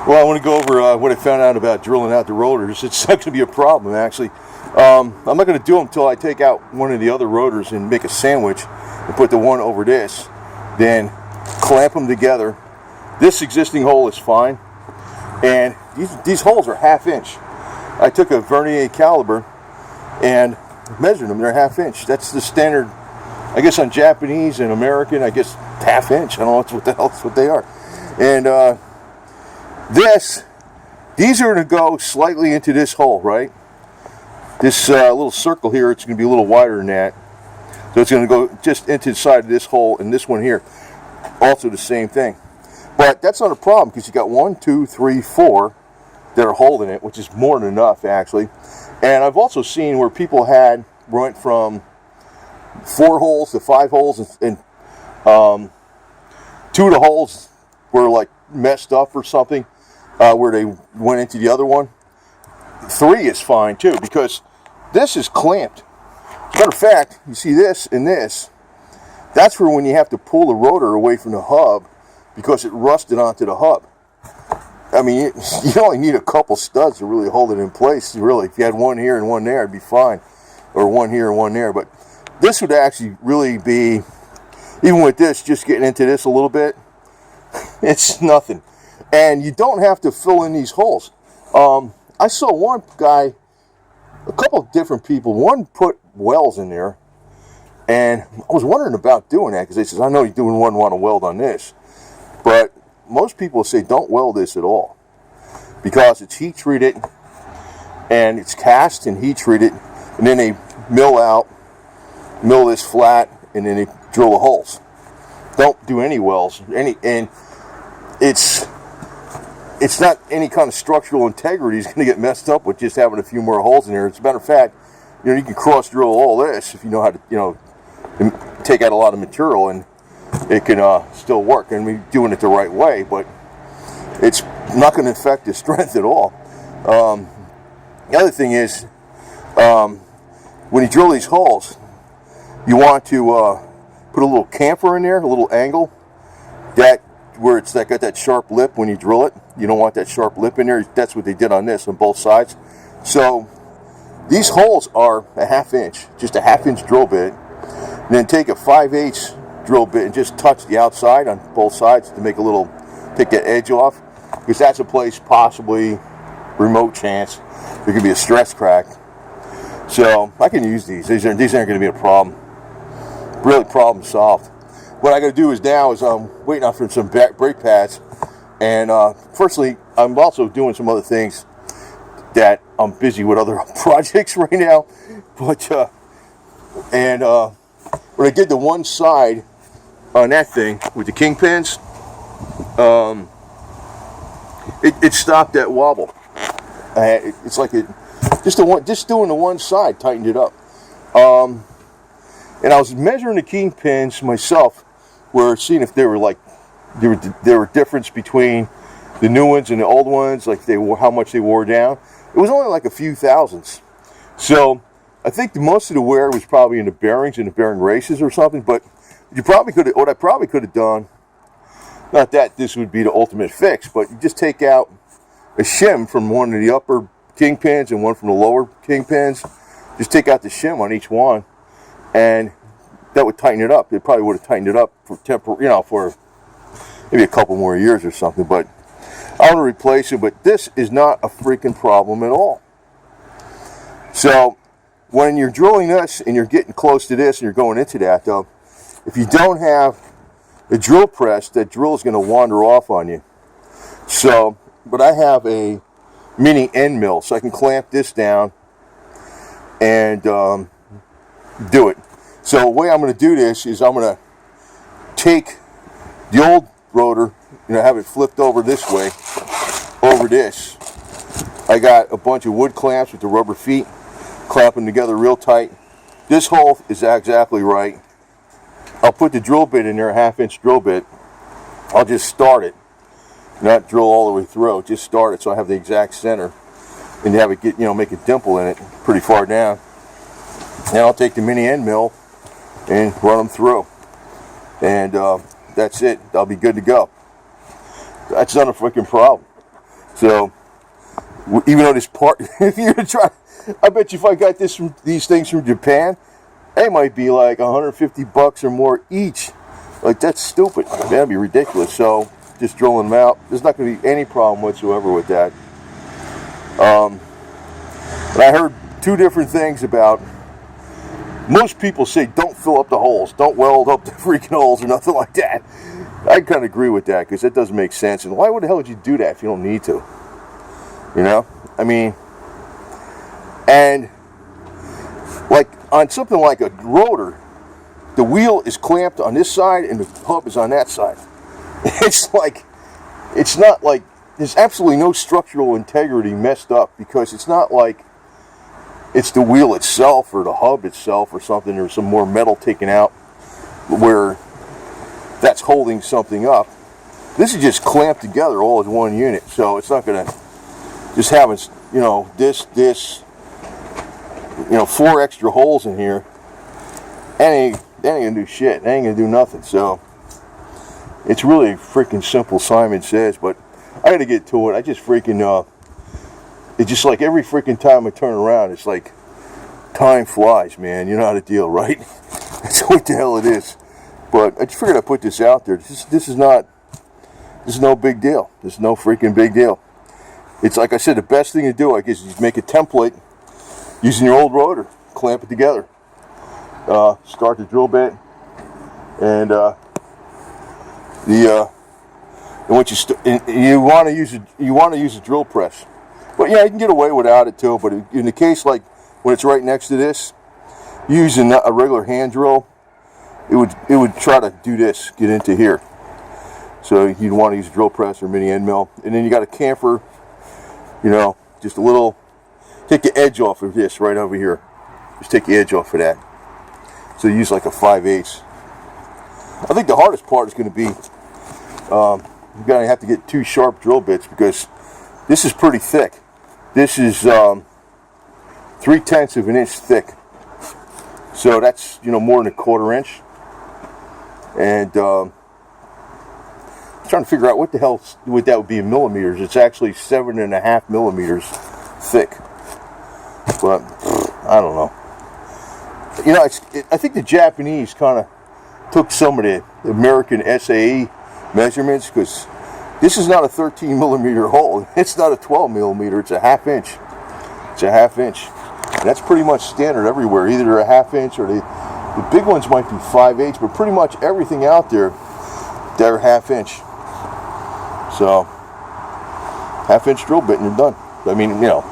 Well, I want to go over what I found out about drilling out the rotors. It's not going to be a problem, actually. I'm not going to do them until I take out one of the other rotors and make a sandwich and put the one over this. Then clamp them together. This existing hole is fine. And these holes are 1/2 inch. I took a vernier caliber and measured them. They're 1/2 inch. That's the standard, I guess, on Japanese and American, I guess 1/2 inch. I don't know what the hell what they are. And these are going to go slightly into this hole, right? This little circle here, it's going to be a little wider than that. So it's going to go just into the side of this hole, and this one here, also the same thing. But that's not a problem, because you got 1, 2, 3, 4 that are holding it, which is more than enough, actually. And I've also seen where people went from 4 holes to 5 holes, and 2 of the holes were like messed up or something. Where they went into the other one. 3 is fine too, because this is clamped. As a matter of fact, you see this and this, that's for when you have to pull the rotor away from the hub because it rusted onto the hub. I mean, you only need a couple studs to really hold it in place. Really, if you had one here and one there, it'd be fine. Or one here and one there. But this would actually really be, even with this, just getting into this a little bit, it's nothing. And you don't have to fill in these holes. I saw one guy, a couple of different people, one put wells in there, and I was wondering about doing that, because they says, I know you wouldn't want to weld on this, but most people say don't weld this at all, because it's heat treated, and it's cast and heat treated, and then they mill this flat, and then they drill the holes. Don't do any wells, and it's not any kind of structural integrity is going to get messed up with just having a few more holes in there. As a matter of fact, you can cross drill all this if you know how to, take out a lot of material, and it can still work. And we're doing it the right way, but it's not going to affect the strength at all. The other thing is, when you drill these holes, you want to put a little camfer in there, a little angle, where it's got that sharp lip when you drill it. You don't want that sharp lip in there. That's what they did on this on both sides. So these holes are 1/2 inch, just a 1/2 inch drill bit. And then take a 5/8 drill bit and just touch the outside on both sides to take that edge off. Because that's a place, possibly, remote chance, there could be a stress crack. So I can use these. These aren't going to be a problem. Really problem solved. What I got to do now is I'm waiting out for some brake pads, and firstly, I'm also doing some other things that I'm busy with other projects right now. But when I did the one side on that thing with the kingpins, it stopped that wobble. It's like just doing the one side tightened it up. And I was measuring the kingpins myself. We're seeing if there were difference between the new ones and the old ones, like how much they wore down. It was only like a few thousandths. So I think most of the wear was probably in the bearings and the bearing races or something. But what I probably could have done, not that this would be the ultimate fix, but you just take out a shim from one of the upper kingpins and one from the lower kingpins. Just take out the shim on each one, and that would tighten it up. It probably would have tightened it up for for maybe a couple more years or something. But I want to replace it. But this is not a freaking problem at all. So when you're drilling this and you're getting close to this and you're going into that, though, if you don't have a drill press, that drill is going to wander off on you. So, but I have a mini end mill, so I can clamp this down and do it. So the way I'm going to do this is I'm going to take the old rotor, have it flipped over this way, over this. I got a bunch of wood clamps with the rubber feet, clamp them together real tight. This hole is exactly right. I'll put the drill bit in there, a 1/2 inch drill bit. I'll just start it, not drill all the way through. Just start it so I have the exact center, and have it make a dimple in it pretty far down. Then I'll take the mini end mill and run them through, and that's it. I'll be good to go. That's not a freaking problem. So even though this part, if you're gonna try, I bet you if I got these things from Japan, they might be like $150 or more each. Like, that's stupid. That'd be ridiculous. So just drilling them out. There's not going to be any problem whatsoever with that. But I heard two different things about. Most people say don't fill up the holes, don't weld up the freaking holes or nothing like that. I kind of agree with that because that doesn't make sense. And why the hell would you do that if you don't need to? You know, I mean, and like on something like a rotor, the wheel is clamped on this side and the hub is on that side. It's like, it's not like, there's absolutely no structural integrity messed up because it's not like it's the wheel itself or the hub itself or something, or some more metal taken out where that's holding something up. This is just clamped together all as one unit, so it's not going to just have, you know, this, you know, 4 extra holes in here. That ain't gonna do shit. That ain't gonna do nothing. So it's really freaking simple, Simon says, but I gotta get to it. I just freaking it's just like every freaking time I turn around, it's like time flies, man. You know how to deal, right? That's what the hell it is. But I just figured I'd put this out there. This is no big deal. This is no freaking big deal. It's like I said, the best thing to do, I guess, is just make a template using your old rotor, clamp it together, start the drill bit, and once you want to use a drill press. But yeah, you can get away without it too. But in the case like when it's right next to this, using a regular hand drill, it would try to do this, get into here. So you'd want to use a drill press or mini end mill, and then you got a camfer, you know, just a little. Take the edge off of this right over here. Just take the edge off of that. So use like a 5/8. I think the hardest part is going to be you're going to have to get 2 sharp drill bits because this is pretty thick. This is 3/10 of an inch thick. So that's, you know, more than a 1/4 inch. And I'm trying to figure out what the hell that would be in millimeters. It's actually 7.5 millimeters thick. But I don't know. You know, I think the Japanese kind of took some of the American SAE measurements, because this is not a 13 millimeter hole. It's not a 12 millimeter. It's a 1/2 inch. It's a 1/2 inch. And that's pretty much standard everywhere. Either a 1/2 inch or the big ones might be 5/8, but pretty much everything out there, they're 1/2 inch. So 1/2 inch drill bit and you're done. I mean, you know,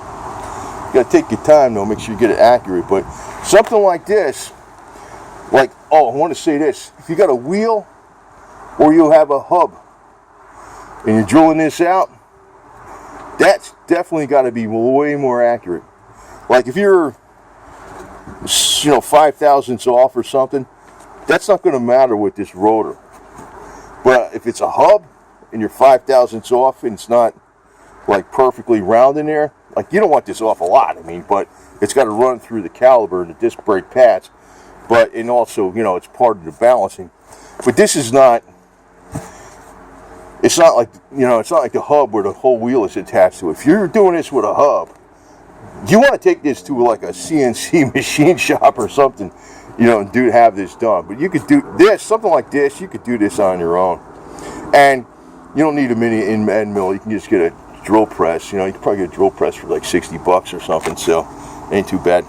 you gotta take your time though, make sure you get it accurate. But something like this, like, oh, I want to say this: if you got a wheel or you have a hub and you're drilling this out, that's definitely got to be way more accurate. Like if you're, you know, 5 thousandths off or something, that's not going to matter with this rotor. But if it's a hub and you're 5 thousandths off and it's not like perfectly round in there, like you don't want this off a lot, I mean, but it's got to run through the caliber and the disc brake pads. But, and also, you know, it's part of the balancing. But this is not, it's not like, you know, it's not like the hub where the whole wheel is attached to it. If you're doing this with a hub, you want to take this to like a CNC machine shop or something, you know, and have this done. But you could do this, something like this, you could do this on your own. And you don't need a mini end mill. You can just get a drill press. You know, you can probably get a drill press for like $60 or something, so ain't too bad.